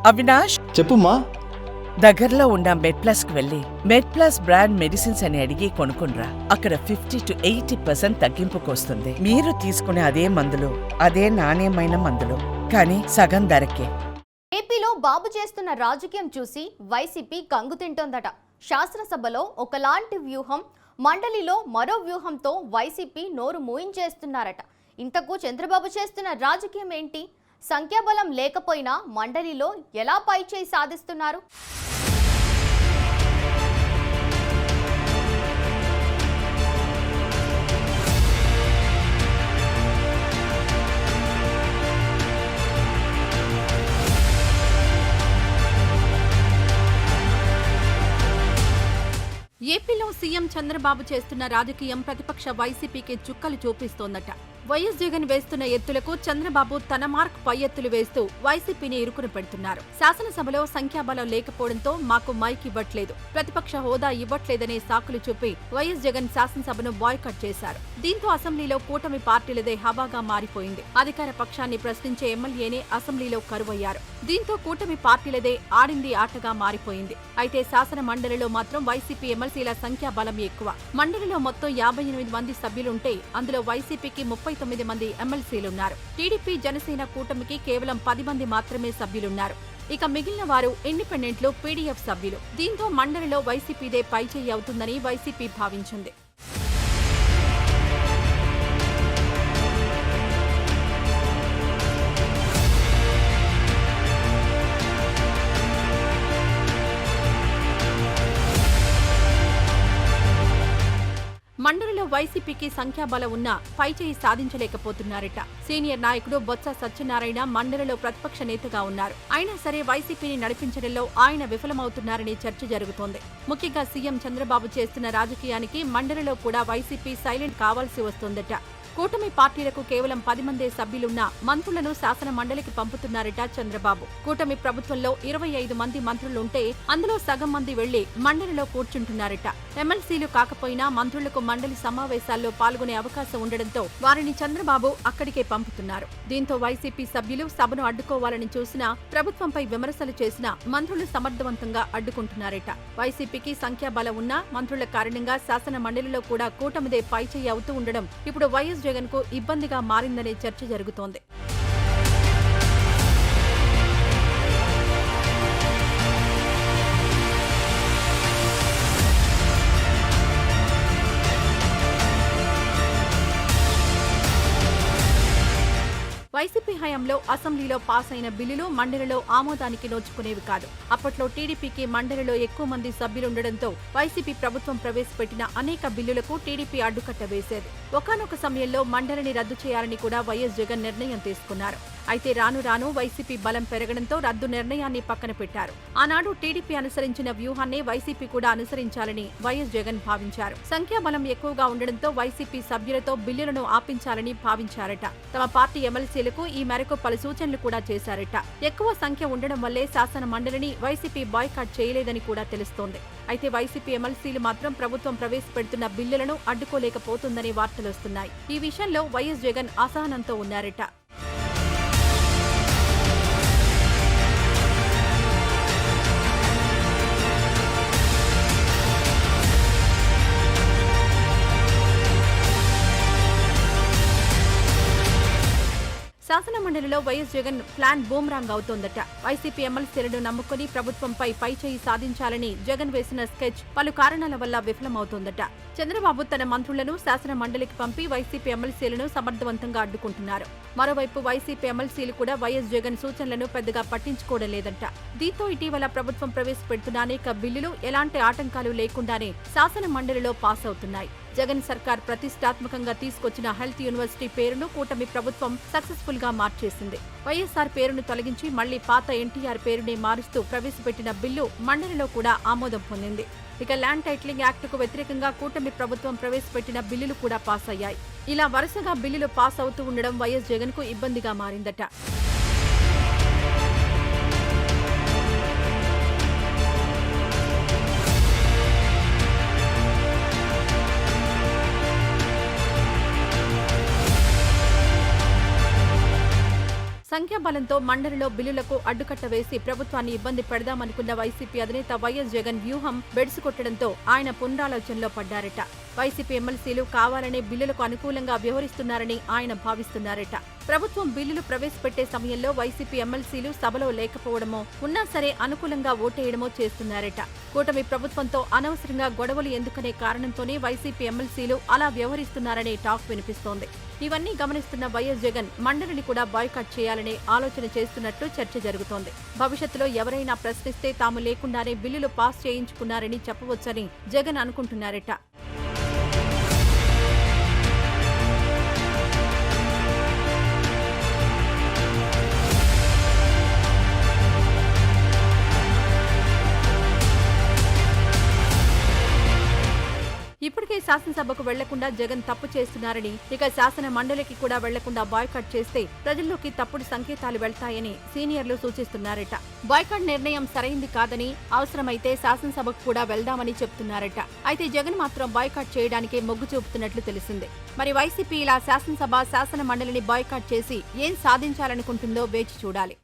అవినాష్, చెప్పుమా. దగ్గరలో ఉన్న మెడ్ప్లస్ కు వెళ్ళి మెడ్ప్లస్ బ్రాండ్ మెడిసిన్స్ అని అడిగి కొనుక్కునరా. అక్కడ 50 to 80% తగ్గింపుకు వస్తుంది. మీరు తీసుకునే అదే మందులు, అదే నాణ్యమైన మందులు, కానీ సగం ధరకే. ఏపీలో బాబు చేస్తున్న రాజకీయం చూసి వైసీపీ కంగు తింటోందట. శాసనసభలో ఒకలాంటి వ్యూహం, మండలిలో మరో వ్యూహంతో వైసీపీ నోరు మూయించేస్తున్నారట. ఇంతకు చంద్రబాబు చేస్తున్న రాజకీయం ఏంటి? సంఖ్యాబలం లేకపోయినా మండలిలో ఎలా పైచేయి సాధిస్తున్నారు? ఏపీలో సీఎం చంద్రబాబు చేస్తున్న రాజకీయం ప్రతిపక్ష వైసీపీకి చుక్కలు చూపిస్తోందట. వైఎస్ జగన్ వేస్తున్న ఎత్తులకు చంద్రబాబు తన మార్క్ పై ఎత్తులు వేస్తూ వైసీపీని ఇరుకున పెడుతున్నారు. శాసనసభలో సంఖ్యాబలం లేకపోవడంతో మాకు మైక్ ఇవ్వట్లేదు, ప్రతిపక్ష హోదా ఇవ్వట్లేదనే సాకులు చూపి వైఎస్ జగన్ శాసనసభను బాయ్కాట్ చేశారు. దీంతో అసెంబ్లీలో కూటమి పార్టీలదే హవాగా మారిపోయింది. అధికార పక్షాన్ని ప్రశ్నించే ఎమ్మెల్యేనే అసెంబ్లీలో కరువయ్యారు. దీంతో కూటమి పార్టీలదే ఆడింది ఆటగా మారిపోయింది. అయితే శాసన మండలిలో మాత్రం వైసీపీ ఎమ్మెల్సీల సంఖ్యాబలం ఎక్కువ. మండలిలో మొత్తం 58 మంది సభ్యులుంటే అందులో వైసీపీకి 39 మంది ఎమ్మెల్సీలున్నారు. టీడీపీ జనసేన కూటమికి కేవలం 10 మంది మాత్రమే సభ్యులున్నారు. ఇక మిగిలిన వారు ఇండిపెండెంట్లు, పీడీఎఫ్ సభ్యులు. దీంతో మండలిలో వైసీపీదే పైచేయి అవుతుందని వైసీపీ భావించింది. మండలిలో వైసీపీకి సంఖ్యాబలం ఉన్నా పైచేయి సాధించలేకపోతున్నారట. సీనియర్ నాయకుడు బొత్స సత్యనారాయణ మండలిలో ప్రతిపక్ష నేతగా ఉన్నారు. అయినా సరే వైసీపీని నడిపించడంలో ఆయన విఫలమవుతున్నారని చర్చ జరుగుతోంది. ముఖ్యంగా సీఎం చంద్రబాబు చేస్తున్న రాజకీయానికి మండలిలో కూడా వైసీపీ సైలెంట్ కావాల్సి వస్తోందట. కూటమి పార్టీలకు కేవలం 10 మందే సభ్యులున్నా మంత్రులను శాసన మండలికి పంపుతున్నారట చంద్రబాబు. కూటమి ప్రభుత్వంలో 25 మంది మంత్రులుంటే అందులో సగం మంది వెళ్లి మండలిలో కూర్చుంటున్నారట. ఎమ్మెల్సీలు కాకపోయినా మంత్రులకు మండలి సమావేశాల్లో పాల్గొనే అవకాశం ఉండడంతో వారిని చంద్రబాబు అక్కడికే పంపుతున్నారు. దీంతో వైసీపీ సభ్యులు సభను అడ్డుకోవాలని చూసినా, ప్రభుత్వంపై విమర్శలు చేసినా మంత్రులు సమర్థవంతంగా అడ్డుకుంటున్నారట. వైసీపీకి సంఖ్యాబలం ఉన్నా మంత్రుల కారణంగా శాసన మండలిలో కూడా కూటమిదే పైచేయి అవుతూ ఉండడం ఇప్పుడు వైఎస్ జగన్ కు ఇబ్బందిగా మారిందనే చర్చ జరుగుతోంది. వైసీపీ హయాంలో అసెంబ్లీలో పాస్ అయిన బిల్లులు మండలిలో ఆమోదానికి నోచుకునేవి కాదు. అప్పట్లో టీడీపీకి మండలిలో ఎక్కువ మంది సభ్యులుండడంతో వైసీపీ ప్రభుత్వం ప్రవేశపెట్టిన అనేక బిల్లులకు టీడీపీ అడ్డుకట్ట వేసేది. ఒకానొక సమయంలో మండలిని రద్దు చేయాలని కూడా వైఎస్ జగన్ నిర్ణయం తీసుకున్నారు. అయితే రాను రాను వైసీపీ బలం పెరగడంతో రద్దు నిర్ణయాన్ని పక్కన పెట్టారు. ఆనాడు టీడీపీ అనుసరించిన వ్యూహాన్ని వైసీపీ కూడా అనుసరించాలని వైఎస్ జగన్ భావించారు. సంఖ్యాబలం ఎక్కువగా ఉండడంతో వైసీపీ సభ్యులతో బిల్లులను ఆపించాలని భావించారట. తమ పార్టీ ఎమ్మెల్సీలకు ఈ మేరకు పలు సూచనలు కూడా చేశారట. ఎక్కువ సంఖ్య ఉండడం వల్లే శాసన మండలిని వైసీపీ బాయ్కాట్ చేయలేదని కూడా తెలుస్తోంది. అయితే వైసీపీ ఎమ్మెల్సీలు మాత్రం ప్రభుత్వం ప్రవేశపెడుతున్న బిల్లులను అడ్డుకోలేకపోతుందనే వార్తలొస్తున్నాయి. ఈ విషయంలో వైఎస్ జగన్ అసహనంతో ఉన్నారట. శాసన మండలిలో వైఎస్ జగన్ ప్లాన్ బూమ్రాంగ్ అవుతోందట. వైసీపీ ఎమ్మెల్సీలను నమ్ముకుని ప్రభుత్వంపై పైచేయి సాధించాలని జగన్ వేసిన స్కెచ్ పలు కారణాల వల్ల విఫలమవుతోందట. చంద్రబాబు తన మంత్రులను శాసన మండలికి పంపి వైసీపీ ఎమ్మెల్సీలను సమర్థవంతంగా అడ్డుకుంటున్నారు. మరోవైపు వైసీపీ ఎమ్మెల్సీలు కూడా వైఎస్ జగన్ సూచనలను పెద్దగా పట్టించుకోవడం లేదంట. దీంతో ఇటీవల ప్రభుత్వం ప్రవేశపెడుతున్న అనేక బిల్లులు ఎలాంటి ఆటంకాలు లేకుండానే శాసన మండలిలో పాస్ అవుతున్నాయి. జగన్ సర్కార్ ప్రతిష్టాత్మకంగా తీసుకొచ్చిన హెల్త్ యూనివర్సిటీ పేరును కూటమి ప్రభుత్వం సక్సెస్ఫుల్ గా మార్చేసింది. వైఎస్ఆర్ పేరును తొలగించి మళ్లీ పాత ఎన్టీఆర్ పేరునే మారుస్తూ ప్రవేశపెట్టిన బిల్లు మండలిలో కూడా ఆమోదం పొందింది. ఇక ల్యాండ్ టైటిలింగ్ యాక్టుకు వ్యతిరేకంగా కూటమి ప్రభుత్వం ప్రవేశపెట్టిన బిల్లులు కూడా పాస్ అయ్యాయి. ఇలా వరుసగా బిల్లులు పాస్ అవుతూ ఉండడం వైఎస్ జగన్ కు ఇబ్బందిగా మారిందట. సంఖ్యాబలంతో మండలిలో బిల్లులకు అడ్డుకట్ట వేసి ప్రభుత్వాన్ని ఇబ్బంది పెడదామనుకున్న వైసీపీ అధినేత వైఎస్ జగన్ వ్యూహం బెడిసికొట్టడంతో ఆయన పునరాలోచనలో పడ్డారట. వైసీపీ ఎమ్మెల్సీలు కావాలనే బిల్లులకు అనుకూలంగా వ్యవహరిస్తున్నారని ఆయన భావిస్తున్నారట. ప్రభుత్వం బిల్లులు ప్రవేశపెట్టే సమయంలో వైసీపీ ఎమ్మెల్సీలు సభలో లేకపోవడమో, ఉన్నా సరే అనుకూలంగా ఓటేయడమో చేస్తున్నారట. కూటమి ప్రభుత్వంతో అనవసరంగా గొడవలు ఎందుకనే కారణంతోనే వైసీపీ ఎమ్మెల్సీలు అలా వ్యవహరిస్తున్నారనే టాక్ వినిపిస్తోంది. ఇవన్నీ గమనిస్తున్న వైఎస్ జగన్ మండలిని కూడా బాయ్కాట్ చేయాలనే ఆలోచన చేస్తున్నట్టు చర్చ జరుగుతోంది. భవిష్యత్తులో ఎవరైనా ప్రశ్నిస్తే తాము లేకుండానే బిల్లులు పాస్ చేయించుకున్నారని చెప్పవచ్చని జగన్ అనుకుంటున్నారట. ఇప్పటికే శాసనసభకు వెళ్లకుండా జగన్ తప్పు చేస్తున్నారని, ఇక శాసన మండలికి కూడా వెళ్లకుండా బాయ్కాట్ చేస్తే ప్రజల్లోకి తప్పుడు సంకేతాలు వెళ్తాయని సీనియర్లు సూచిస్తున్నారట. బాయ్కాట్ నిర్ణయం సరైంది కాదని, అవసరమైతే శాసనసభకు కూడా వెళ్దామని చెప్తున్నారట. అయితే జగన్ మాత్రం బాయ్కాట్ చేయడానికే మొగ్గు చూపుతున్నట్లు తెలిసింది. మరి వైసీపీ ఇలా శాసనసభ, శాసన మండలిని బాయ్కాట్ చేసి ఏం సాధించాలనుకుంటుందో వేచి చూడాలి.